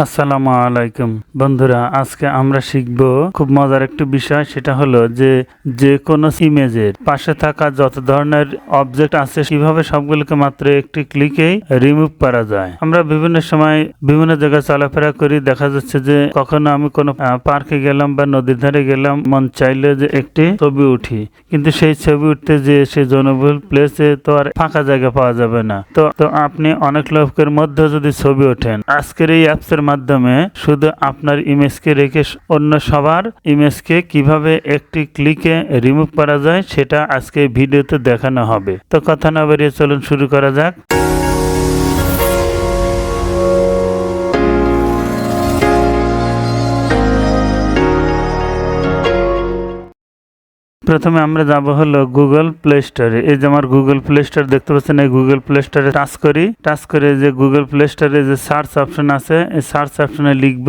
আসসালামু আলাইকুম বন্ধুরা, আজকে আমরা শিখব খুব মজার একটি বিষয়। সেটা হলো যে কোনো ইমেজের পাশে থাকা যত ধরনের অবজেক্ট আছে কিভাবে সবগুলোকে মাত্র একটি ক্লিকেই রিমুভ করা যায়। আমরা বিভিন্ন সময় বিভিন্ন জায়গায় চলাফেরা করি, দেখা যাচ্ছে যে কখনো আমি কোনো পার্কে গেলাম বা নদীর ধারে গেলাম, মন চাইলে যে একটি ছবি উঠি, কিন্তু সেই ছবি উঠতে যে সেই জনবহুল প্লেসে তো আর ফাঁকা জায়গা পাওয়া যাবে না। তো আপনি অনেক লোকের মধ্যে যদি ছবি ওঠেন, আজকের এই অ্যাপসের মাধ্যমে শুধু আপনার ইমেজকে রেখে অন্য সবার ইমেজকে কিভাবে একটি ক্লিকে রিমুভ করা যায় সেটা আজকে ভিডিওতে দেখানো হবে। তো কথা না বাড়িয়ে চলুন শুরু করা যাক। প্রথমে আমরা যাব হলো গুগল প্লে স্টোরে। এই যে আমার গুগল প্লে স্টোর দেখতে পাচ্ছেন, এই গুগল প্লে স্টোরে টাচ করে যে গুগল প্লে স্টোরে যে সার্চ অপশন আছে, এই সার্চ অপশনে লিখব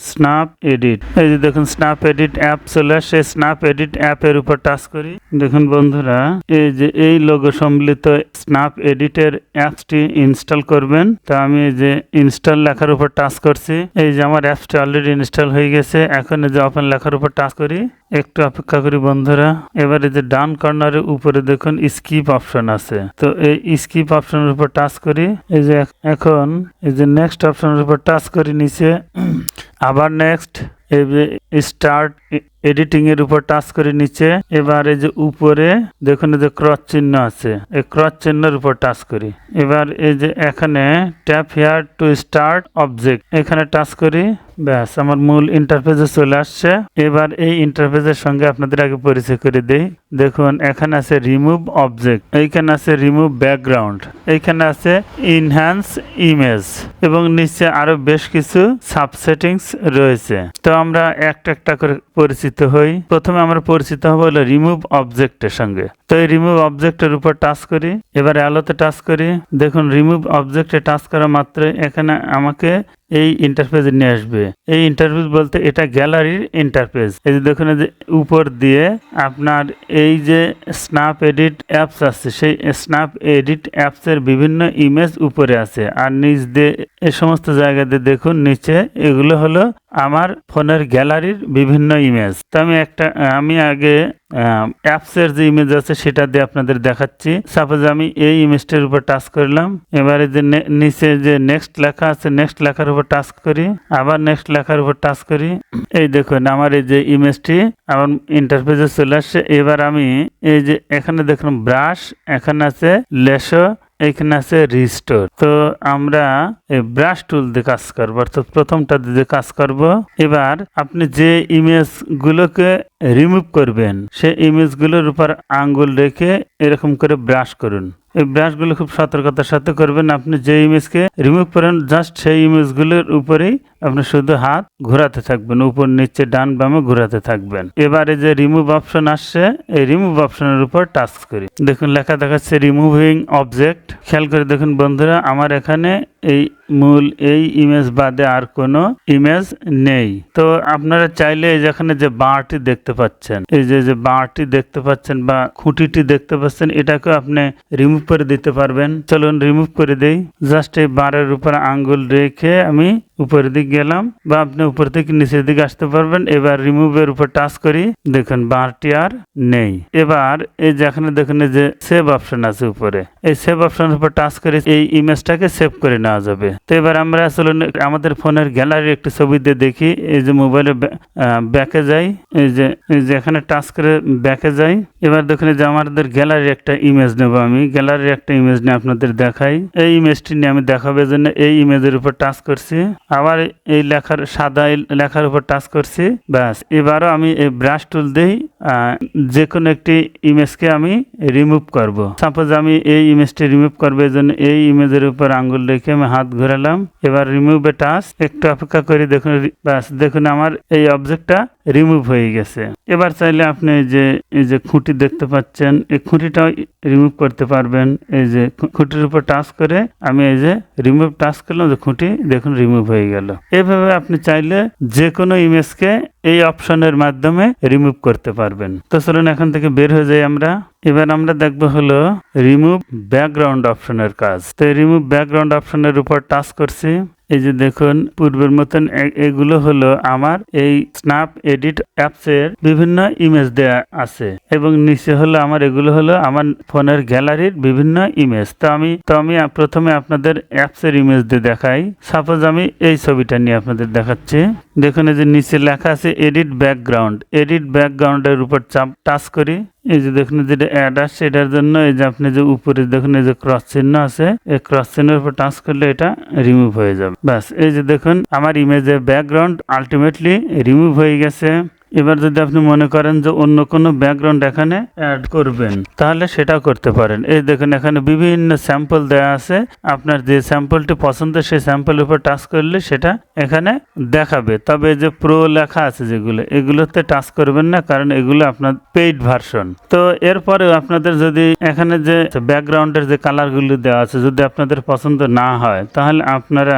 স্ন্যাপ এডিট। এই যে দেখুন স্ন্যাপ এডিট অ্যাপ চলে আসে। স্ন্যাপ এডিট অ্যাপের উপর টাচ করি। দেখুন বন্ধুরা, এই যে এই লোগো সম্মিলিত স্ন্যাপ এডিটের অ্যাপসটি ইনস্টল করবেন। তো আমি এই যে ইনস্টল লেখার উপর টাচ করছি। এই যে আমার অ্যাপসটি অলরেডি ইনস্টল হয়ে গেছে। এখন এই যে ওপেন লেখার উপর টাচ করি, একটু অপেক্ষা করি বন্ধুরা। এবারে যে ডান কর্নারের উপরে দেখুন স্কিপ অপশন আছে, তো এই স্কিপ অপশনের উপর টাচ করি। এই যে এখন এই যে নেক্সট অপশনের উপর টাচ করি নিচে, আবার নেক্সট, এই যে স্টার্ট এডিটিং এর উপর টাচ করে নিচে। এবার এই যে উপরে দেখুন এই যে ক্রস চিহ্ন আছে, এই ক্রস চিহ্নের উপর টাচ করি। এবার এই যে এখানে tap here to start object, এখানে টাচ করি। ব্যাস, আমার মূল ইন্টারফেসে চলে আসছে। এবার এই ইন্টারফেসের সঙ্গে আপনাদের আগে পরিচয় করে দেই। দেখুন এখানে আছে রিমুভ অবজেক্ট, এইখানে আছে রিমুভ ব্যাকগ্রাউন্ড, এইখানে আছে ইনহ্যান্স ইমেজ এবং নিচে আরো বেশ কিছু সাবসেটিংস রয়েছে। তো আমরা একটা একটা করে পরিচিত হই। প্রথমে আমরা পরিচিত হব হলো রিমুভ অবজেক্টের সঙ্গে। তো এই রিমুভ অবজেক্টের উপর টাচ করি, এবার অ্যালোতে টাচ করি। দেখুন রিমুভ অবজেক্টে টাচ করা মাত্র এখানে আমাকে এই ইন্টারফেসে নিয়ে আসবে। এই ইন্টারফেস বলতে এটা গ্যালারির ইন্টারফেস। এই যে দেখুন যে উপর দিয়ে আপনার এই যে স্ন্যাপ এডিট অ্যাপস আছে, সেই স্ন্যাপ এডিট অ্যাপসের বিভিন্ন ইমেজ উপরে আছে, আর নিচ দিয়ে এই সমস্ত জায়গাতে দেখুন নিচে এগুলো হলো আমার ফোনের গ্যালারির বিভিন্ন ইমেজ। তো আমি আগে অ্যাপসের যে ইমেজ আছে সেটা দিয়ে আপনাদের দেখাচ্ছি। সাপোজ আমি এই ইমেজটার উপর টাচ করলাম, এবারে যে নিচে যে নেক্সট লেখা আছে, নেক্সট লেখার উপর টাচ করি, আবার নেক্সট লেখার উপর টাচ করি। এই দেখুন আমার এই যে ইমেজটি আমার ইন্টারফেসে চলে আসছে। এবার আমি এই যে এখানে দেখুন ব্রাশ, এখানে আছে লেসো, এখানে আছে রিস্টোর। তো আমরা এই ব্রাশ টুল দিয়ে কাজ করবো, অর্থাৎ প্রথমটা দিয়ে কাজ করব। এবার আপনি যে ইমেজ গুলোকে রিমুভ করবেন সেই ইমেজগুলোর উপর আঙ্গুল রেখে এরকম করে ব্রাশ করুন। এই ব্রাশগুলো খুব সতর্কতার সাথে করবেন। আপনি যে ইমেজকে রিমুভ করেন জাস্ট সেই ইমেজগুলোর উপরেই আপনি শুধু হাত ঘোরাতে থাকবেন, উপর নিচে ডান বামে ঘোরাতে থাকবেন। এবারে যে রিমুভ অপশন আসছে, এই রিমুভ অপশনের উপর টাচ করি। দেখুন লেখা দেখাচ্ছে রিমুভিং অবজেক্ট। খেয়াল করে দেখুন বন্ধুরা, আমার এখানে এই মূল এই ইমেজ বাদে আর কোনো ইমেজ নেই। তো আপনারা চাইলে যেখানে যে বারটি দেখতে পাচ্ছেন, এই যে বারটি দেখতে পাচ্ছেন বা খুঁটিটি দেখতে পাচ্ছেন, এটাকে আপনি রিমুভ করে দিতে পারবেন। চলুন রিমুভ করে দেই। জাস্ট এই বারের উপর আঙ্গুল রেখে আমি উপরের দিকে গেলাম, বা আপনি উপর থেকে নিচের দিকে আসতে পারবেন। এবার রিমুভের উপর টাচ করি, দেখুন বারটি আর নেই। এবার এই যে এখানে দেখুন যে সেভ অপশন আছে উপরে, এই সেভ অপশনের উপর টাচ করে এই ইমেজটাকে সেভ করে নেওয়া যাবে। তো এবার আমরা আসলে আমাদের ফোনের গ্যালারির একটি ছবি দিয়ে দেখি। এই যে মোবাইলে ব্যাকে যাই, এই যে এখানে টাচ করে ব্যাকে যাই। এবার দেখুন যে আমাদের গ্যালারির একটা ইমেজ নেব। আমি গ্যালারির একটা ইমেজ নিয়ে আপনাদের দেখাই। এই ইমেজটি নিয়ে আমি দেখাবার জন্য এই ইমেজের উপর টাচ করছি, আবার এই লেখার সাদা লেখার উপর টাচ করছি। ব্যাস, এবারও আমি এই ব্রাশ টুল দিয়েই যে কোনো একটি ইমেজকে আমি রিমুভ করব। সাপোজ আমি এই ইমেজটি রিমুভ করবো, এই জন্য এই ইমেজের উপর আঙ্গুল রেখে আমি হাত ঘোরালাম। এবার রিমুভে টাচ, একটু অপেক্ষা করে দেখুন, ব্যাস দেখুন আমার এই অবজেক্টটা রিমুভ হয়ে গেছে। এবার চাইলে আপনি এই যে খুঁটি দেখতে পাচ্ছেন, এই খুঁটিটাও রিমুভ করতে পারবেন। এই যে খুঁটির উপর টাচ করে আমি এই যে রিমুভ টাচ করলাম, যে খুঁটি দেখুন রিমুভ হয়ে গেল। এভাবে আপনি চাইলে যে কোনো ইমেজকে এই অপশনের মাধ্যমে রিমুভ করতে পারবেন। তো চলুন এখান থেকে বের হয়ে যাই আমরা। এবার আমরা দেখবো হলো রিমুভ ব্যাকগ্রাউন্ড অপশনের কাজ। তো রিমুভ ব্যাকগ্রাউন্ড অপশনের উপর টাচ করছি। এই যে দেখুন পূর্বের মতন এগুলো হলো আমার এই স্ন্যাপ এডিট অ্যাপসের বিভিন্ন ইমেজ দেয়া আছে এবং নিচে হলো আমার এগুলো হলো আমার ফোনের গ্যালারির বিভিন্ন ইমেজ। তো আমি প্রথমে আপনাদের অ্যাপসের ইমেজ দিয়ে দেখাই। সাপোজ আমি এই ছবিটা নিয়ে আপনাদের দেখাচ্ছি। দেখুন এই যে নিচে লেখা আছে এডিট ব্যাকগ্রাউন্ড। এডিট ব্যাকগ্রাউন্ডের উপর টাচ করি। এই যে দেখুন যেটা অ্যাড আসছে এটার জন্য এই যে আপনি যে উপরে দেখুন এই যে ক্রস চিহ্ন আছে, এই ক্রস চিহ্নের উপর টাচ করলে এটা রিমুভ হয়ে যাবে। ব্যাস এই যে দেখুন আমার ইমেজের ব্যাকগ্রাউন্ড আলটিমেটলি রিমুভ হয়ে গেছে। এবার যদি আপনি মনে করেন যে অন্য কোনো ব্যাকগ্রাউন্ড এখানে অ্যাড করবেন তাহলে সেটাও করতে পারেন। এই দেখুন এখানে বিভিন্ন স্যাম্পল দেওয়া আছে, আপনার যে স্যাম্পলটি পছন্দ সেই স্যাম্পলের উপর টাচ করলে সেটা এখানে দেখাবে। তবে যে প্রো লেখা আছে যেগুলো, এগুলোতে টাচ করবেন না, কারণ এগুলো আপনার পেইড ভার্সন। তো এরপরে আপনাদের যদি এখানে যে ব্যাকগ্রাউন্ডের যে কালারগুলো দেওয়া আছে যদি আপনাদের পছন্দ না হয় তাহলে আপনারা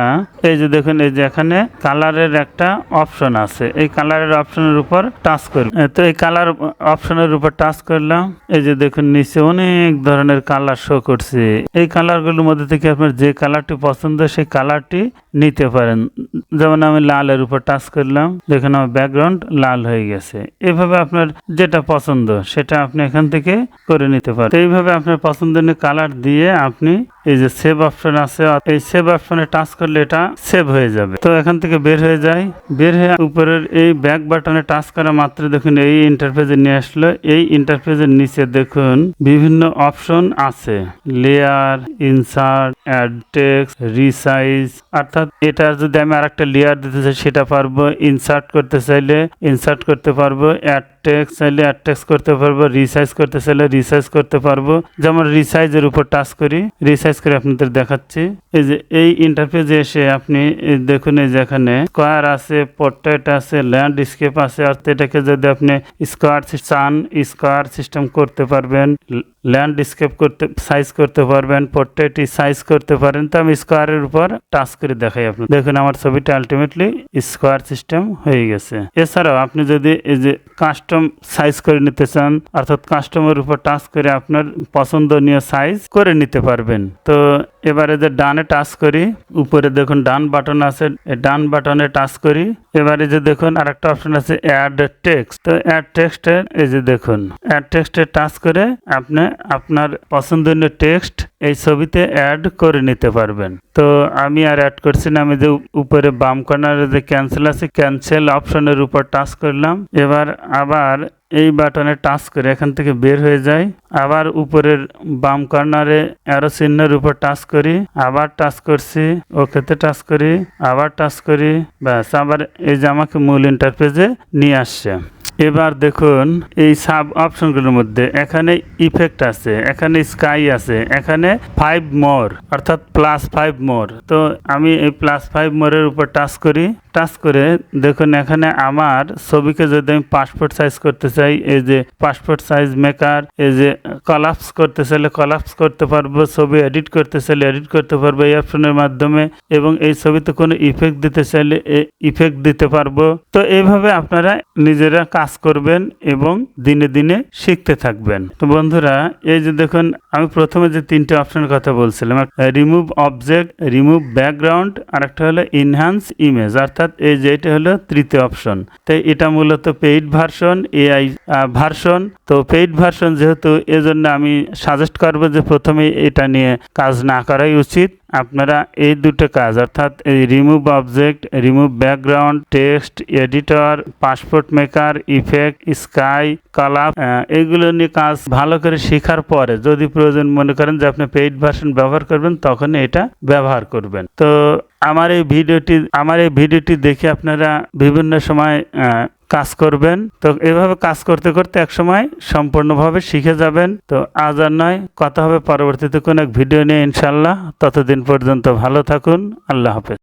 এই যে দেখুন এই যে এখানে কালারের একটা অপশন আছে, এই কালারের অপশনের উপর টাচ করবেন। তো এই কালার অপশনের উপর টাচ করলাম। এই যে দেখুন নিচে অনেক ধরনের কালার শো করছে। এই কালারগুলোর মধ্যে থেকে আপনার যে কালারটি পছন্দ সেই কালারটি নিতে পারেন। যেমন আমি লালের উপর টাচ করলাম, দেখুন আমার ব্যাকগ্রাউন্ড লাল হয়ে গেছে। এইভাবে আপনার যেটা পছন্দ সেটা আপনি এখান থেকে করে নিতে পারেন। এইভাবে আপনার পছন্দনীয় কালার দিয়ে আপনি এই যে সেভ অপশন আছে, এই সেভ অপশনে টাচ করলে এটা সেভ হয়ে যাবে। তো এখান থেকে বের হয়ে যায়, বের হয়ে উপরের এই ব্যাক বাটনে টাচ করা মাত্র দেখুন এই ইন্টারফেসে নিয়ে আসলো। এই ইন্টারফেসের নিচে দেখুন বিভিন্ন অপশন আছে, layer, insert, add text, resize. অর্থাৎ এটা যদি আমি আরেকটা লেয়ার দিতে চাই সেটা পারবো, ইনসার্ট করতে চাইলে ইনসার্ট করতে পারবো, অ্যাড টেক্সট চাইলে অ্যাড টেক্সট করতে পারবো, রিসাইজ করতে চাইলে রিসাইজ করতে পারবো। যেমন রিসাইজের উপর টাচ করি, রিসাইজ করে আপনাদের দেখাচ্ছি। এই যে এই ইন্টারফেসে এসে আপনি দেখুন এই যে এখানে স্কোয়ার আছে, পোর্ট্রেট আছে, ল্যান্ডস্কেপ আছে। অর্থাৎ এটাকে যদি আপনি স্কোয়ার সিস্টেম করতে পারবেন, ল্যান্ডস্কেপ করতে সাইজ করতে পারবেন, পোর্ট্রেট সাইজ করতে পারেন। তো আমি স্কোয়ারের উপর টাচ করে দেখাই আপনার, দেখুন আমার ছবিটা আলটিমেটলি স্কোয়ার সিস্টেম হয়ে গেছে। এছাড়াও আপনি যদি এই যে কাস্টম সাইজ করে নিতে চান, অর্থাৎ কাস্টমের উপর টাচ করে আপনার পছন্দনীয় সাইজ করে নিতে পারবেন। তো এবারে যে ডানে টাচ করি, উপরে দেখুন ডান বাটন আছে, ডান বাটনে টাচ করি। এবারে যে দেখুন আরেকটা অপশন আছে অ্যাড টেক্সট। তো অ্যাড টেক্সটে এই যে দেখুন অ্যাড টেক্সটে টাচ করে আপনি আপনার পছন্দনীয় টেক্সট এই ছবিতে অ্যাড করে নিতে পারবেন। তো আমি আর অ্যাড করছি না, আমি যে উপরে বাম কর্নারে যে ক্যান্সেল আছে ক্যান্সেল অপশনের উপর টাচ করলাম। এবার আবার এই বাটনে টাচ করে এখান থেকে বের হয়ে যায়, আবার উপরের বাম কর্নারে অ্যারো চিহ্নের উপর টাচ করি, আবার টাচ করছি, ওকেতে টাচ করি, আবার টাচ করি, ব্যাস আবার এই যে আমাকে মূল ইন্টারফেসে নিয়ে আসছে। এবার দেখুন এই সাব অপশনগুলোর মধ্যে এখানে ইফেক্ট আছে, এখানে স্কাই আছে, এখানে 5 মোর অর্থাৎ +5 মোর। তো আমি এই +5 মোরের উপর টাচ করি, টাচ করে দেখুন এখানে আমার ছবিকে যদি আমি পাসপোর্ট সাইজ করতে চাই, এই যে পাসপোর্ট সাইজ মেকার, এই যে কলাপস করতে চাইলে কলাপস করতে পারবো, ছবি এডিট করতে চাইলে এডিট করতে পারবো এই অপশনের মাধ্যমে, এবং এই ছবিতে কোনো ইফেক্ট দিতে চাইলে ইফেক্ট দিতে পারবো। তো এইভাবে আপনারা নিজেরা কাজ করবেন এবং দিনে দিনে শিখতে থাকবেন। তো বন্ধুরা এই যে দেখুন আমি প্রথমে যে 3টে অপশনের কথা বলছিলাম, রিমুভ অবজেক্ট, রিমুভ ব্যাকগ্রাউন্ড, আর একটা হলো ইনহ্যান্স ইমেজ, অর্থাৎ এই যে এটা হলো তৃতীয় অপশন। তো এটা মূলত পেইড ভার্সন, এআই ভার্সন। তো পেইড ভার্সন যেহেতু, এজন্য আমি সাজেস্ট করবো যে প্রথমে এটা নিয়ে কাজ না করাই উচিত। আপনারা এই দুটো কাজ অর্থাৎ এই remove object, remove background, text editor, passport maker, effect, sky, colour, এইগুলো নিয়ে কাজ ভালো করে শেখার পরে যদি প্রয়োজন মনে করেন যে আপনি পেইড ভার্সন ব্যবহার করবেন তখন এটা ব্যবহার করবেন। তো আমার এই ভিডিওটি দেখে আপনারা বিভিন্ন সময় কাজ করবেন। তো এভাবে কাজ করতে করতে এক সময় সম্পূর্ণভাবে শিখে যাবেন। তো আজ আর নয়, কথা হবে পরবর্তীতে কোনো এক ভিডিও নিয়ে ইনশাল্লাহ। ততদিন পর্যন্ত ভালো থাকুন। আল্লাহ হাফেজ।